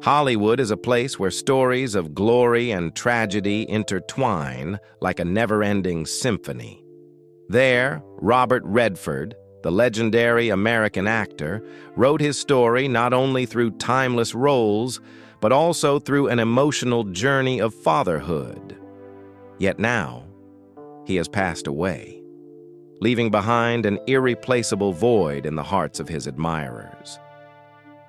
Hollywood is a place where stories of glory and tragedy intertwine like a never-ending symphony. There, Robert Redford, the legendary American actor, wrote his story not only through timeless roles, but also through an emotional journey of fatherhood. Yet now, he has passed away, leaving behind an irreplaceable void in the hearts of his admirers.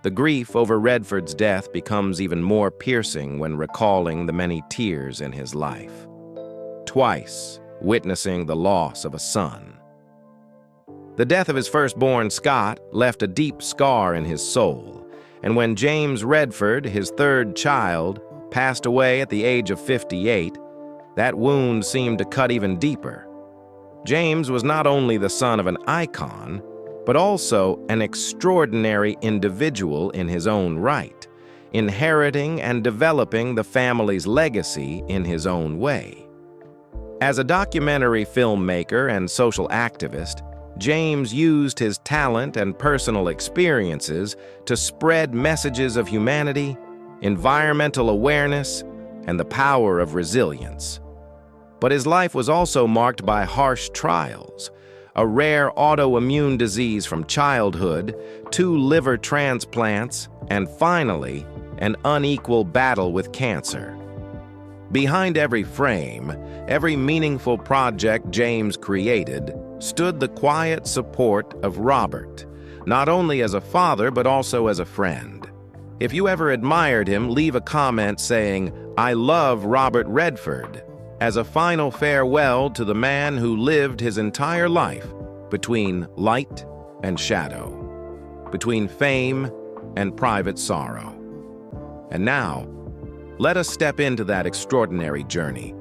The grief over Redford's death becomes even more piercing when recalling the many tears in his life, twice witnessing the loss of a son. The death of his firstborn, Scott, left a deep scar in his soul, and when James Redford, his third child, passed away at the age of 58, that wound seemed to cut even deeper. James was not only the son of an icon, but also an extraordinary individual in his own right, inheriting and developing the family's legacy in his own way. As a documentary filmmaker and social activist, James used his talent and personal experiences to spread messages of humanity, environmental awareness, and the power of resilience. But his life was also marked by harsh trials: a rare autoimmune disease from childhood, 2 liver transplants, and finally, an unequal battle with cancer. Behind every frame, every meaningful project James created, stood the quiet support of Robert, not only as a father but also as a friend. If you ever admired him, leave a comment saying, "I love Robert Redford," as a final farewell to the man who lived his entire life between light and shadow, between fame and private sorrow. And now, let us step into that extraordinary journey,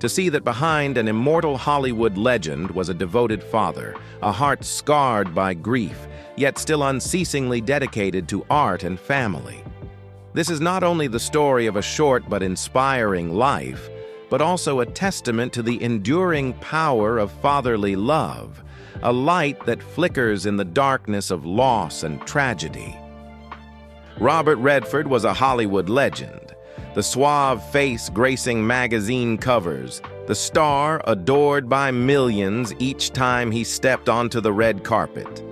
to see that behind an immortal Hollywood legend was a devoted father, a heart scarred by grief, yet still unceasingly dedicated to art and family. This is not only the story of a short but inspiring life, but also a testament to the enduring power of fatherly love, a light that flickers in the darkness of loss and tragedy. Robert Redford was a Hollywood legend, the suave face gracing magazine covers, the star adored by millions each time he stepped onto the red carpet.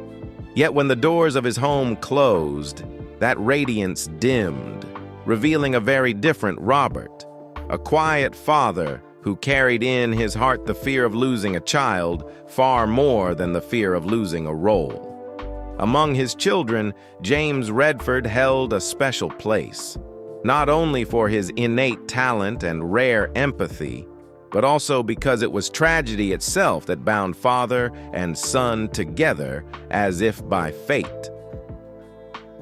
Yet when the doors of his home closed, that radiance dimmed, revealing a very different Robert, a quiet father who carried in his heart the fear of losing a child far more than the fear of losing a role. Among his children, James Redford held a special place, not only for his innate talent and rare empathy, but also because it was tragedy itself that bound father and son together as if by fate.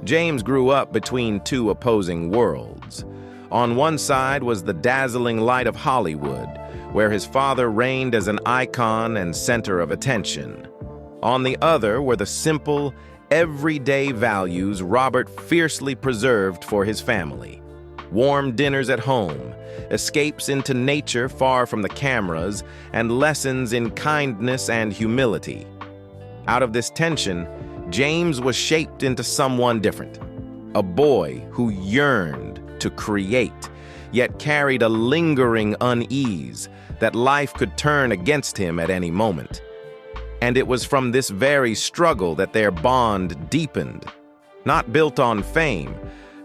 James grew up between 2 opposing worlds. On one side was the dazzling light of Hollywood, where his father reigned as an icon and center of attention. On the other were the simple, everyday values Robert fiercely preserved for his family: warm dinners at home, escapes into nature far from the cameras, and lessons in kindness and humility. Out of this tension, James was shaped into someone different, a boy who yearned to create, yet carried a lingering unease that life could turn against him at any moment. And it was from this very struggle that their bond deepened, not built on fame,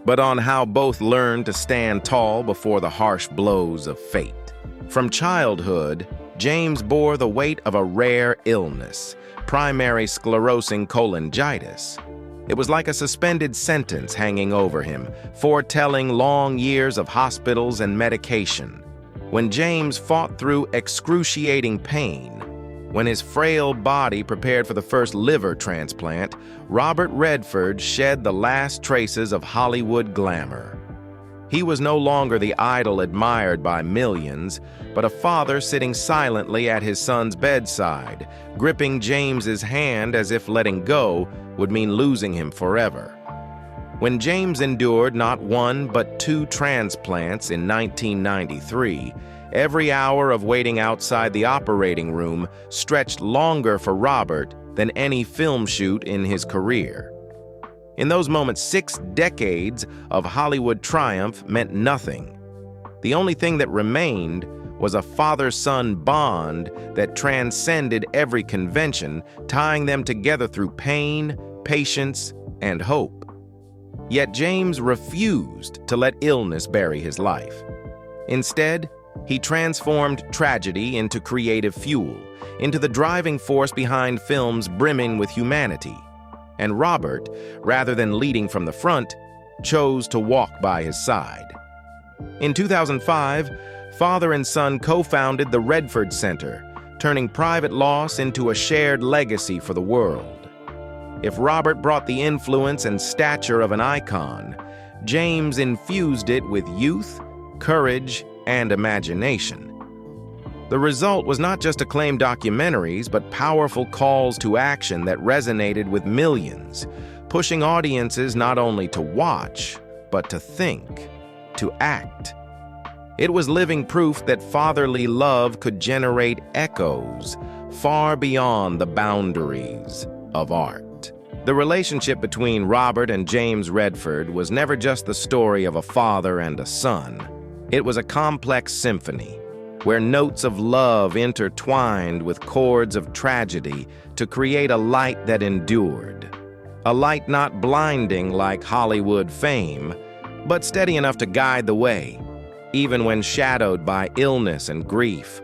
but on how both learned to stand tall before the harsh blows of fate. From childhood, James bore the weight of a rare illness, primary sclerosing cholangitis. It was like a suspended sentence hanging over him, foretelling long years of hospitals and medication. When James fought through excruciating pain, when his frail body prepared for the first liver transplant, Robert Redford shed the last traces of Hollywood glamour. He was no longer the idol admired by millions, but a father sitting silently at his son's bedside, gripping James's hand as if letting go would mean losing him forever. When James endured not 1 but 2 transplants in 1993, every hour of waiting outside the operating room stretched longer for Robert than any film shoot in his career. In those moments, 6 decades of Hollywood triumph meant nothing. The only thing that remained was a father-son bond that transcended every convention, tying them together through pain, patience, and hope. Yet James refused to let illness bury his life. Instead, he transformed tragedy into creative fuel, into the driving force behind films brimming with humanity. And Robert, rather than leading from the front, chose to walk by his side. In 2005, father and son co-founded the Redford Center, turning private loss into a shared legacy for the world. If Robert brought the influence and stature of an icon, James infused it with youth, courage, and imagination. The result was not just acclaimed documentaries, but powerful calls to action that resonated with millions, pushing audiences not only to watch, but to think, to act. It was living proof that fatherly love could generate echoes far beyond the boundaries of art. The relationship between Robert and James Redford was never just the story of a father and a son. It was a complex symphony, where notes of love intertwined with chords of tragedy to create a light that endured. A light not blinding like Hollywood fame, but steady enough to guide the way, even when shadowed by illness and grief.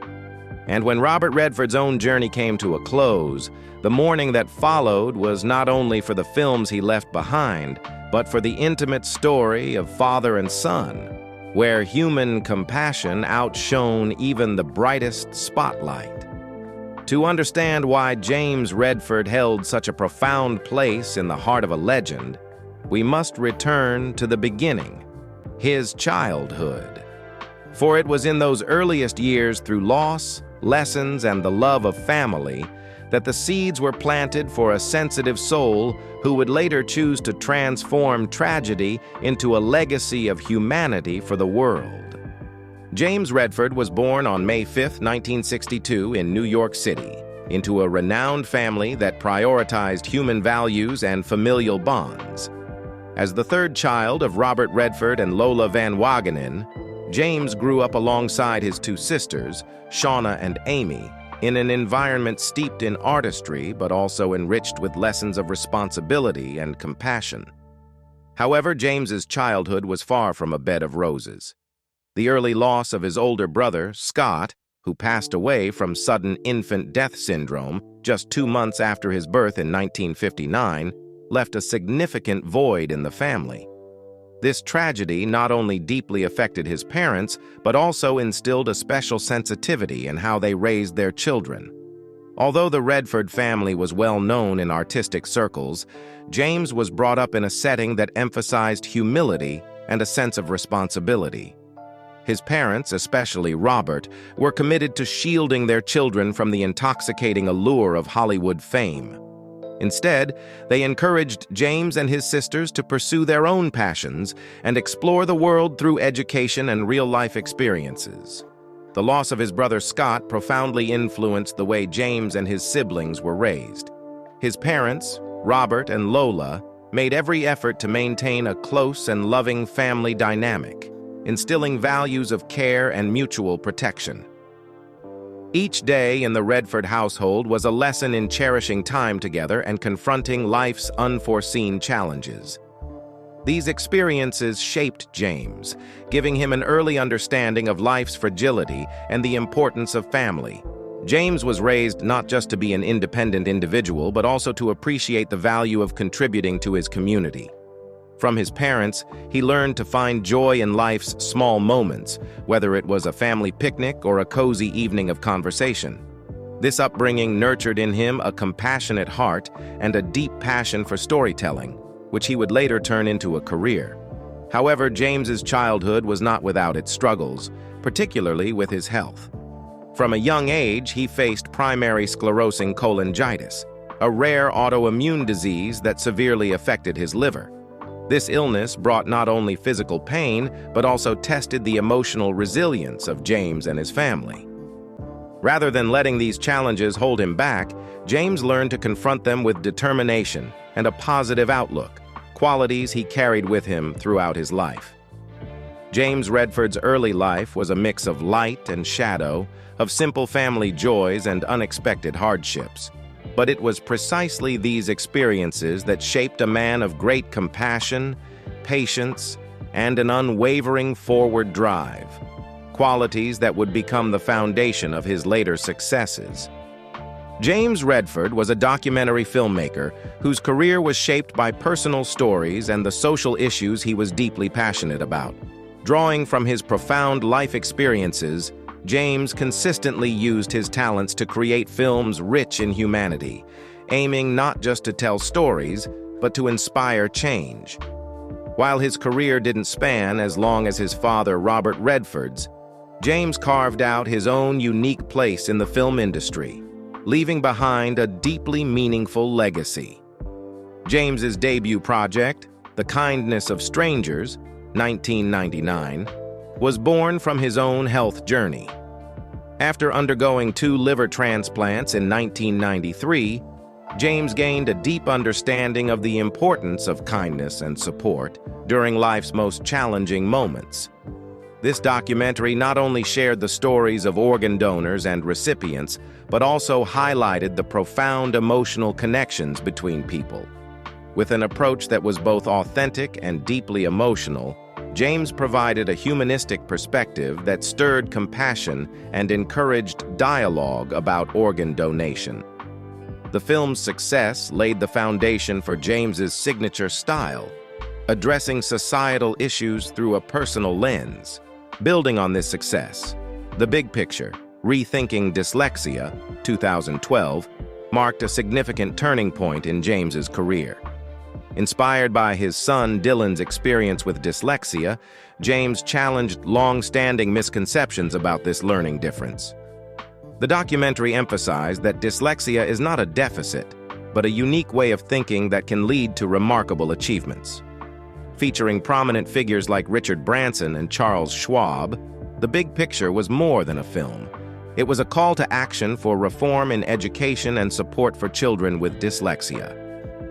And when Robert Redford's own journey came to a close, the mourning that followed was not only for the films he left behind, but for the intimate story of father and son, where human compassion outshone even the brightest spotlight. To understand why James Redford held such a profound place in the heart of a legend, we must return to the beginning, his childhood. For it was in those earliest years, through loss, lessons, and the love of family, that the seeds were planted for a sensitive soul who would later choose to transform tragedy into a legacy of humanity for the world. James Redford was born on May 5, 1962, in New York City, into a renowned family that prioritized human values and familial bonds. As the third child of Robert Redford and Lola Van Wagenen, James grew up alongside his two sisters, Shauna and Amy, in an environment steeped in artistry but also enriched with lessons of responsibility and compassion. However, James's childhood was far from a bed of roses. The early loss of his older brother, Scott, who passed away from sudden infant death syndrome just 2 months after his birth in 1959, left a significant void in the family. This tragedy not only deeply affected his parents, but also instilled a special sensitivity in how they raised their children. Although the Redford family was well known in artistic circles, James was brought up in a setting that emphasized humility and a sense of responsibility. His parents, especially Robert, were committed to shielding their children from the intoxicating allure of Hollywood fame. Instead, they encouraged James and his sisters to pursue their own passions and explore the world through education and real-life experiences. The loss of his brother Scott profoundly influenced the way James and his siblings were raised. His parents, Robert and Lola, made every effort to maintain a close and loving family dynamic, instilling values of care and mutual protection. Each day in the Redford household was a lesson in cherishing time together and confronting life's unforeseen challenges. These experiences shaped James, giving him an early understanding of life's fragility and the importance of family. James was raised not just to be an independent individual, but also to appreciate the value of contributing to his community. From his parents, he learned to find joy in life's small moments, whether it was a family picnic or a cozy evening of conversation. This upbringing nurtured in him a compassionate heart and a deep passion for storytelling, which he would later turn into a career. However, James's childhood was not without its struggles, particularly with his health. From a young age, he faced primary sclerosing cholangitis, a rare autoimmune disease that severely affected his liver. This illness brought not only physical pain, but also tested the emotional resilience of James and his family. Rather than letting these challenges hold him back, James learned to confront them with determination and a positive outlook. qualities he carried with him throughout his life. James Redford's early life was a mix of light and shadow, of simple family joys and unexpected hardships. But it was precisely these experiences that shaped a man of great compassion, patience, and an unwavering forward drive, qualities that would become the foundation of his later successes. James Redford was a documentary filmmaker whose career was shaped by personal stories and the social issues he was deeply passionate about. Drawing from his profound life experiences, James consistently used his talents to create films rich in humanity, aiming not just to tell stories, but to inspire change. While his career didn't span as long as his father Robert Redford's, James carved out his own unique place in the film industry, leaving behind a deeply meaningful legacy. James's debut project, The Kindness of Strangers, 1999, was born from his own health journey. After undergoing 2 liver transplants in 1993, James gained a deep understanding of the importance of kindness and support during life's most challenging moments. This documentary not only shared the stories of organ donors and recipients, but also highlighted the profound emotional connections between people. With an approach that was both authentic and deeply emotional, James provided a humanistic perspective that stirred compassion and encouraged dialogue about organ donation. The film's success laid the foundation for James's signature style, addressing societal issues through a personal lens. Building on this success, The Big Picture, Rethinking Dyslexia, 2012, marked a significant turning point in James's career. Inspired by his son Dylan's experience with dyslexia, James challenged long-standing misconceptions about this learning difference. The documentary emphasized that dyslexia is not a deficit, but a unique way of thinking that can lead to remarkable achievements. Featuring prominent figures like Richard Branson and Charles Schwab, The Big Picture was more than a film. It was a call to action for reform in education and support for children with dyslexia.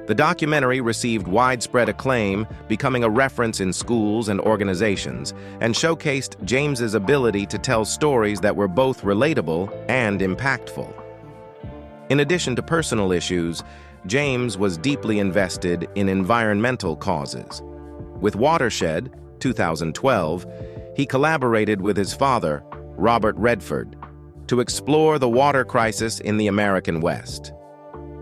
The documentary received widespread acclaim, becoming a reference in schools and organizations, and showcased James's ability to tell stories that were both relatable and impactful. In addition to personal issues, James was deeply invested in environmental causes. With Watershed, 2012, he collaborated with his father, Robert Redford, to explore the water crisis in the American West.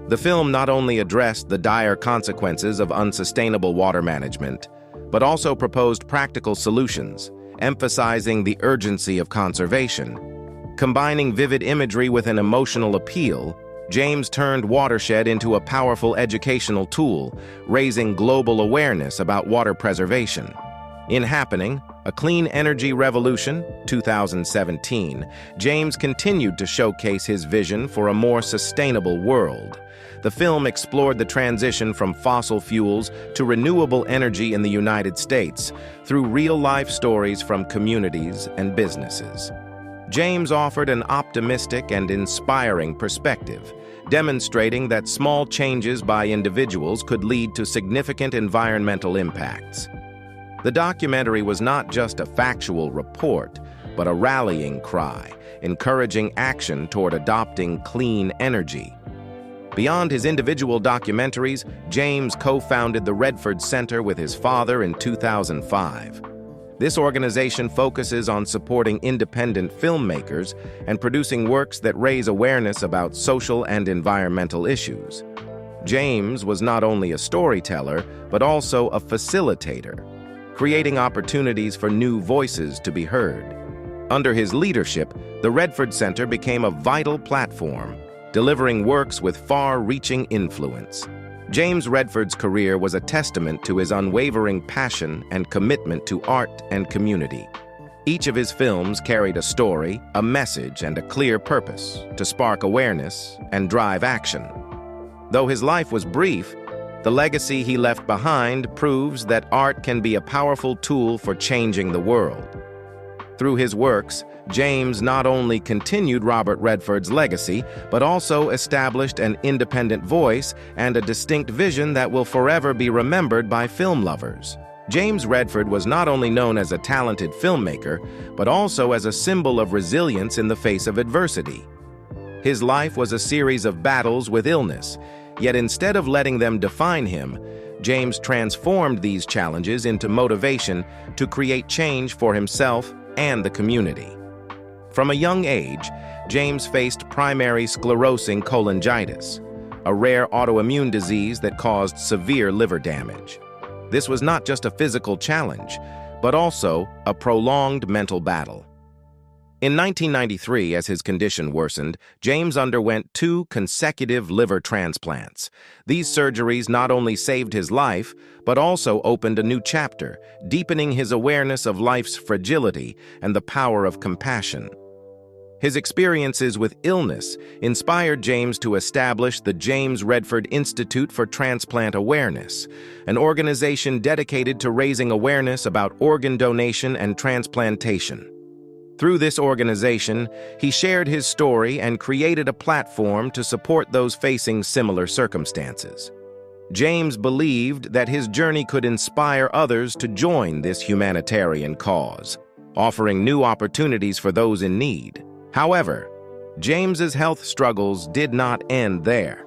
The film not only addressed the dire consequences of unsustainable water management, but also proposed practical solutions, emphasizing the urgency of conservation. Combining vivid imagery with an emotional appeal, James turned Watershed into a powerful educational tool, raising global awareness about water preservation. In Happening, A Clean Energy Revolution, 2017, James continued to showcase his vision for a more sustainable world. The film explored the transition from fossil fuels to renewable energy in the United States through real-life stories from communities and businesses. James offered an optimistic and inspiring perspective, demonstrating that small changes by individuals could lead to significant environmental impacts. The documentary was not just a factual report, but a rallying cry, encouraging action toward adopting clean energy. Beyond his individual documentaries, James co-founded the Redford Center with his father in 2005. This organization focuses on supporting independent filmmakers and producing works that raise awareness about social and environmental issues. James was not only a storyteller, but also a facilitator, creating opportunities for new voices to be heard. Under his leadership, the Redford Center became a vital platform, delivering works with far-reaching influence. James Redford's career was a testament to his unwavering passion and commitment to art and community. Each of his films carried a story, a message, and a clear purpose to spark awareness and drive action. Though his life was brief, the legacy he left behind proves that art can be a powerful tool for changing the world. Through his works, James not only continued Robert Redford's legacy, but also established an independent voice and a distinct vision that will forever be remembered by film lovers. James Redford was not only known as a talented filmmaker, but also as a symbol of resilience in the face of adversity. His life was a series of battles with illness, yet instead of letting them define him, James transformed these challenges into motivation to create change for himself and the community. From a young age, James faced primary sclerosing cholangitis, a rare autoimmune disease that caused severe liver damage. This was not just a physical challenge, but also a prolonged mental battle. In 1993, as his condition worsened, James underwent 2 consecutive liver transplants. These surgeries not only saved his life, but also opened a new chapter, deepening his awareness of life's fragility and the power of compassion. His experiences with illness inspired James to establish the James Redford Institute for Transplant Awareness, an organization dedicated to raising awareness about organ donation and transplantation. Through this organization, he shared his story and created a platform to support those facing similar circumstances. James believed that his journey could inspire others to join this humanitarian cause, offering new opportunities for those in need. However, James's health struggles did not end there.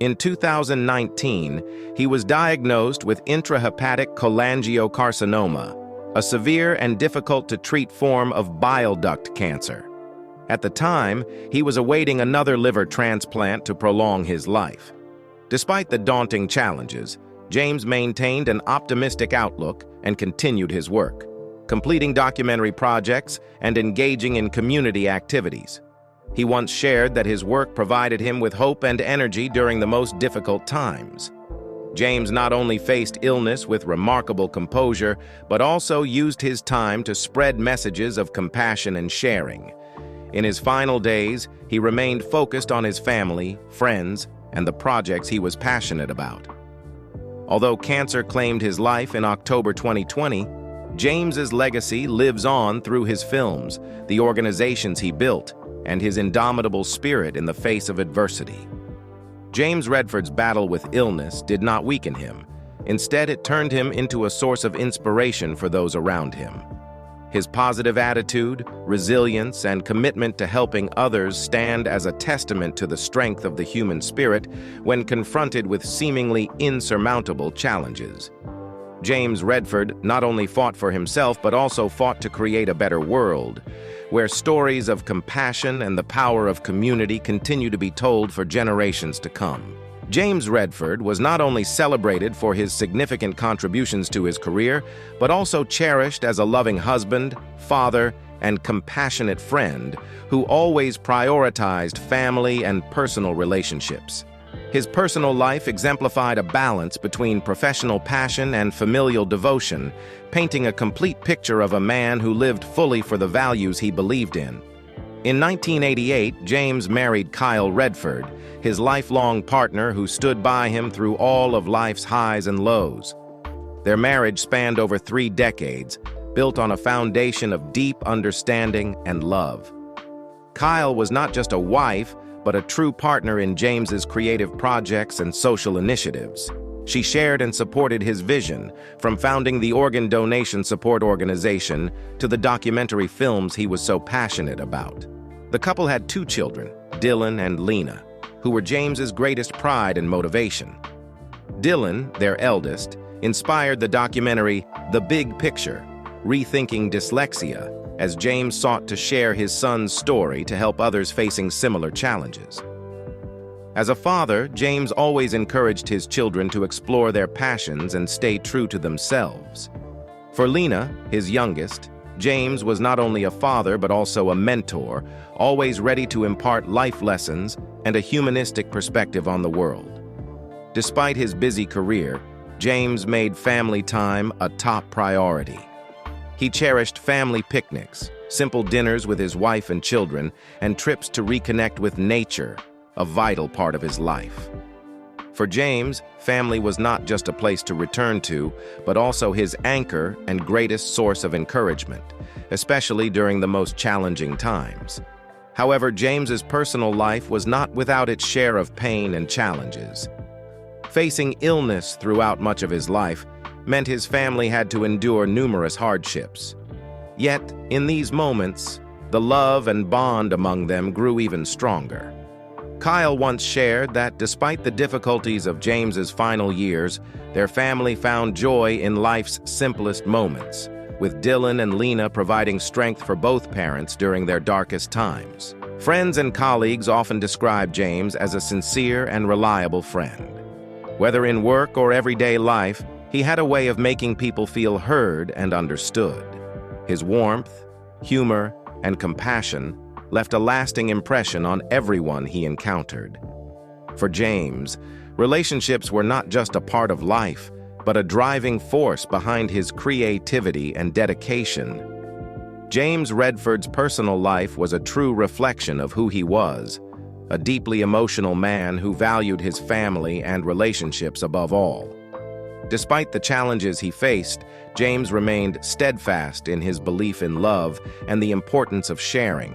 In 2019, he was diagnosed with intrahepatic cholangiocarcinoma, a severe and difficult-to-treat form of bile duct cancer. At the time, he was awaiting another liver transplant to prolong his life. Despite the daunting challenges, James maintained an optimistic outlook and continued his work, completing documentary projects and engaging in community activities. He once shared that his work provided him with hope and energy during the most difficult times. James not only faced illness with remarkable composure, but also used his time to spread messages of compassion and sharing. In his final days, he remained focused on his family, friends, and the projects he was passionate about. Although cancer claimed his life in October 2020, James's legacy lives on through his films, the organizations he built, and his indomitable spirit in the face of adversity. James Redford's battle with illness did not weaken him. Instead, it turned him into a source of inspiration for those around him. His positive attitude, resilience, and commitment to helping others stand as a testament to the strength of the human spirit when confronted with seemingly insurmountable challenges. James Redford not only fought for himself but also fought to create a better world, where stories of compassion and the power of community continue to be told for generations to come. James Redford was not only celebrated for his significant contributions to his career, but also cherished as a loving husband, father, and compassionate friend who always prioritized family and personal relationships. His personal life exemplified a balance between professional passion and familial devotion, painting a complete picture of a man who lived fully for the values he believed in. In 1988, James married Kyle Redford, his lifelong partner who stood by him through all of life's highs and lows. Their marriage spanned over 3 decades, built on a foundation of deep understanding and love. Kyle was not just a wife, but a true partner in James's creative projects and social initiatives. She shared and supported his vision, from founding the organ donation support organization to the documentary films he was so passionate about. The couple had 2 children, Dylan and Lena, who were James's greatest pride and motivation. Dylan, their eldest, inspired the documentary The Big Picture, Rethinking Dyslexia, as James sought to share his son's story to help others facing similar challenges. As a father, James always encouraged his children to explore their passions and stay true to themselves. For Lena, his youngest, James was not only a father but also a mentor, always ready to impart life lessons and a humanistic perspective on the world. Despite his busy career, James made family time a top priority. He cherished family picnics, simple dinners with his wife and children, and trips to reconnect with nature, a vital part of his life. For James, family was not just a place to return to, but also his anchor and greatest source of encouragement, especially during the most challenging times. However, James's personal life was not without its share of pain and challenges. Facing illness throughout much of his life meant his family had to endure numerous hardships. Yet, in these moments, the love and bond among them grew even stronger. Kyle once shared that despite the difficulties of James's final years, their family found joy in life's simplest moments, with Dylan and Lena providing strength for both parents during their darkest times. Friends and colleagues often describe James as a sincere and reliable friend. Whether in work or everyday life, he had a way of making people feel heard and understood. His warmth, humor, and compassion left a lasting impression on everyone he encountered. For James, relationships were not just a part of life, but a driving force behind his creativity and dedication. James Redford's personal life was a true reflection of who he was, a deeply emotional man who valued his family and relationships above all. Despite the challenges he faced, James remained steadfast in his belief in love and the importance of sharing.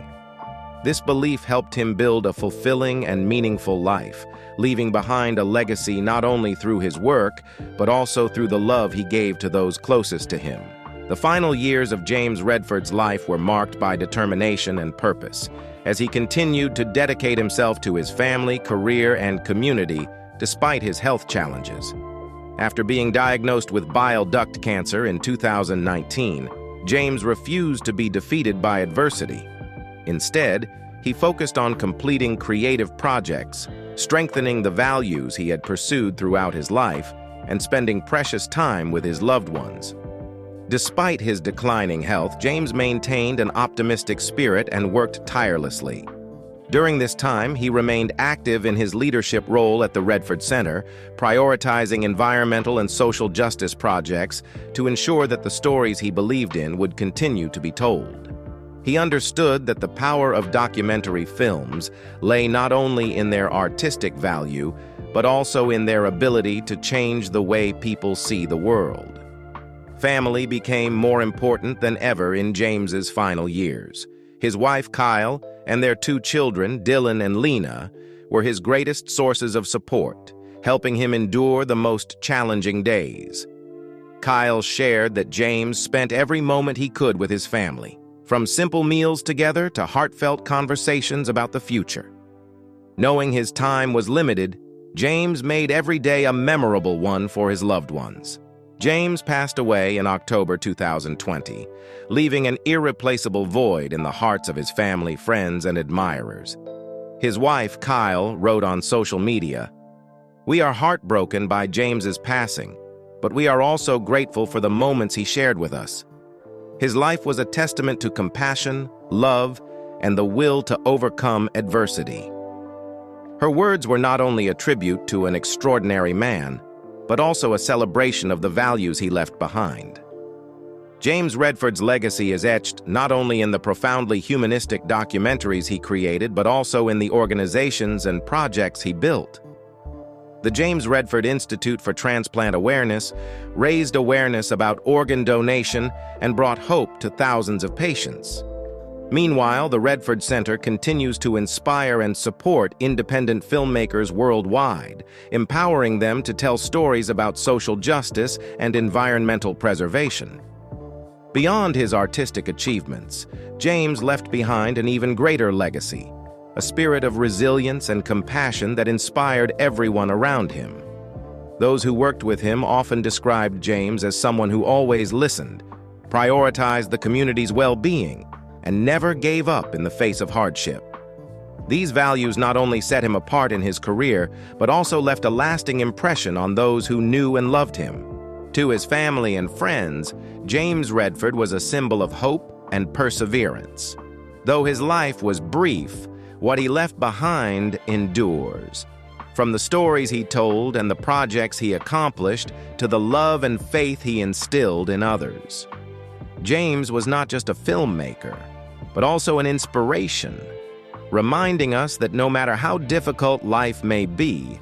This belief helped him build a fulfilling and meaningful life, leaving behind a legacy not only through his work, but also through the love he gave to those closest to him. The final years of James Redford's life were marked by determination and purpose, as he continued to dedicate himself to his family, career, and community despite his health challenges. After being diagnosed with bile duct cancer in 2019, James refused to be defeated by adversity. Instead, he focused on completing creative projects, strengthening the values he had pursued throughout his life, and spending precious time with his loved ones. Despite his declining health, James maintained an optimistic spirit and worked tirelessly. During this time, he remained active in his leadership role at the Redford Center, prioritizing environmental and social justice projects to ensure that the stories he believed in would continue to be told. He understood that the power of documentary films lay not only in their artistic value, but also in their ability to change the way people see the world. Family became more important than ever in James's final years. His wife, Kyle, and their two children, Dylan and Lena, were his greatest sources of support, helping him endure the most challenging days. Kyle shared that James spent every moment he could with his family, from simple meals together to heartfelt conversations about the future. Knowing his time was limited, James made every day a memorable one for his loved ones. James passed away in October 2020, leaving an irreplaceable void in the hearts of his family, friends, and admirers. His wife, Kyle, wrote on social media, "We are heartbroken by James's passing, but we are also grateful for the moments he shared with us. His life was a testament to compassion, love, and the will to overcome adversity." Her words were not only a tribute to an extraordinary man, but also a celebration of the values he left behind. James Redford's legacy is etched not only in the profoundly humanistic documentaries he created, but also in the organizations and projects he built. The James Redford Institute for Transplant Awareness raised awareness about organ donation and brought hope to thousands of patients. Meanwhile, the Redford Center continues to inspire and support independent filmmakers worldwide, empowering them to tell stories about social justice and environmental preservation. Beyond his artistic achievements, James left behind an even greater legacy, a spirit of resilience and compassion that inspired everyone around him. Those who worked with him often described James as someone who always listened, prioritized the community's well-being, and never gave up in the face of hardship. These values not only set him apart in his career, but also left a lasting impression on those who knew and loved him. To his family and friends, James Redford was a symbol of hope and perseverance. Though his life was brief, what he left behind endures. From the stories he told and the projects he accomplished to the love and faith he instilled in others. James was not just a filmmaker, but also an inspiration, reminding us that no matter how difficult life may be,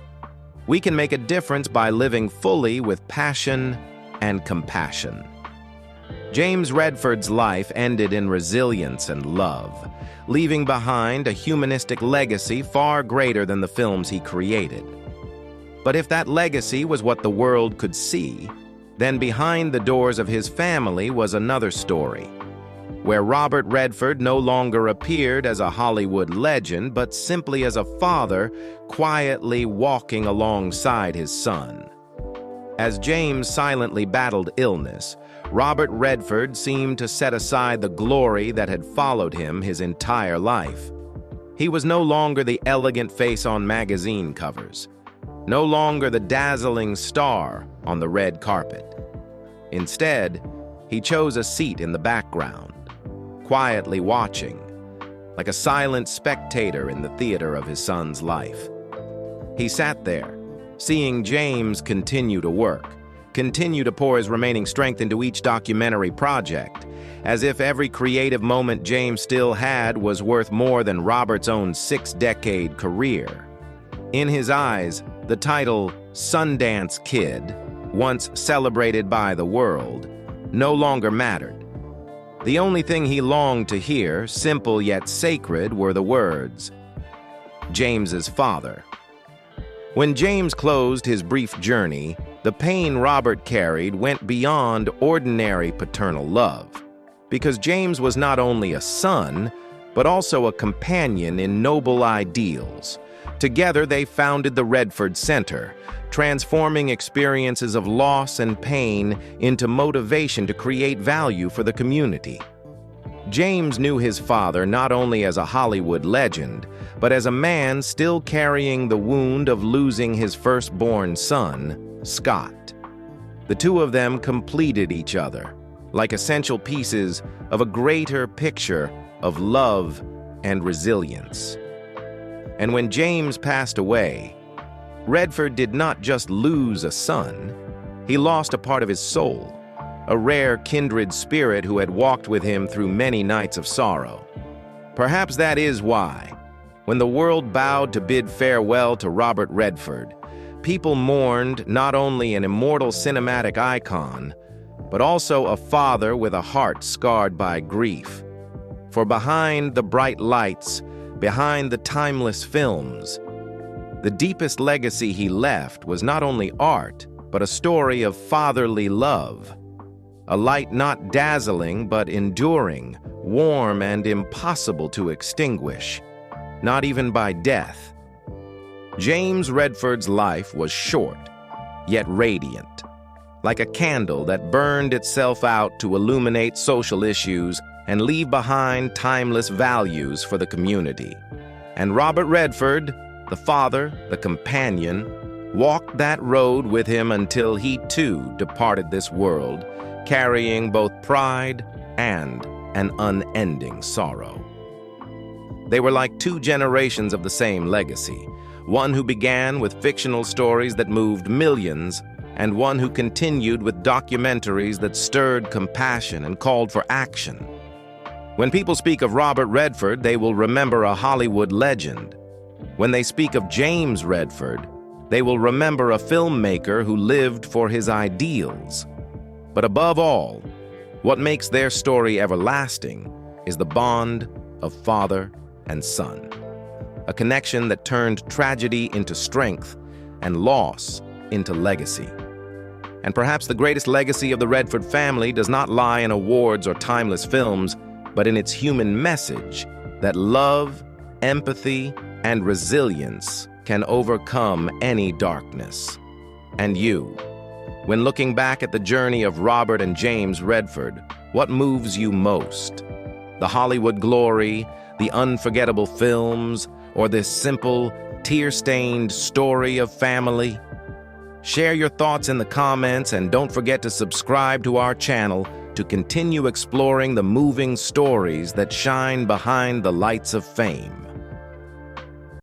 We can make a difference by living fully with passion and compassion. James Redford's life ended in resilience and love, leaving behind a humanistic legacy far greater than the films he created. But if that legacy was what the world could see, then behind the doors of his family was another story, where Robert Redford no longer appeared as a Hollywood legend, but simply as a father quietly walking alongside his son. As James silently battled illness, Robert Redford seemed to set aside the glory that had followed him his entire life. He was no longer the elegant face on magazine covers, no longer the dazzling star on the red carpet. Instead, he chose a seat in the background, quietly watching, like a silent spectator in the theater of his son's life. He sat there, seeing James continue to work, continue to pour his remaining strength into each documentary project, as if every creative moment James still had was worth more than Robert's own 6-decade career. In his eyes, the title Sundance Kid, once celebrated by the world, no longer mattered. The only thing he longed to hear, simple yet sacred, were the words, James's father. When James closed his brief journey, the pain Robert carried went beyond ordinary paternal love, because James was not only a son, but also a companion in noble ideals. Together, they founded the Redford Center, transforming experiences of loss and pain into motivation to create value for the community. James knew his father not only as a Hollywood legend, but as a man still carrying the wound of losing his firstborn son, Scott. The two of them completed each other, like essential pieces of a greater picture of love and resilience. And when James passed away, Redford did not just lose a son, he lost a part of his soul, a rare kindred spirit who had walked with him through many nights of sorrow. Perhaps that is why, when the world bowed to bid farewell to Robert Redford, people mourned not only an immortal cinematic icon, but also a father with a heart scarred by grief. For behind the bright lights, behind the timeless films, the deepest legacy he left was not only art, but a story of fatherly love. A light not dazzling, but enduring, warm and impossible to extinguish, not even by death. James Redford's life was short, yet radiant, like a candle that burned itself out to illuminate social issues and leave behind timeless values for the community. And Robert Redford, the father, the companion, walked that road with him until he too departed this world, carrying both pride and an unending sorrow. They were like two generations of the same legacy, one who began with fictional stories that moved millions, and one who continued with documentaries that stirred compassion and called for action. When people speak of Robert Redford, they will remember a Hollywood legend. When they speak of James Redford, they will remember a filmmaker who lived for his ideals. But above all, what makes their story everlasting is the bond of father and son, a connection that turned tragedy into strength and loss into legacy. And perhaps the greatest legacy of the Redford family does not lie in awards or timeless films, but in its human message that love, empathy, and resilience can overcome any darkness. And you, when looking back at the journey of Robert and James Redford, what moves you most? The Hollywood glory, the unforgettable films, or this simple, tear-stained story of family? Share your thoughts in the comments, and don't forget to subscribe to our channel to continue exploring the moving stories that shine behind the lights of fame.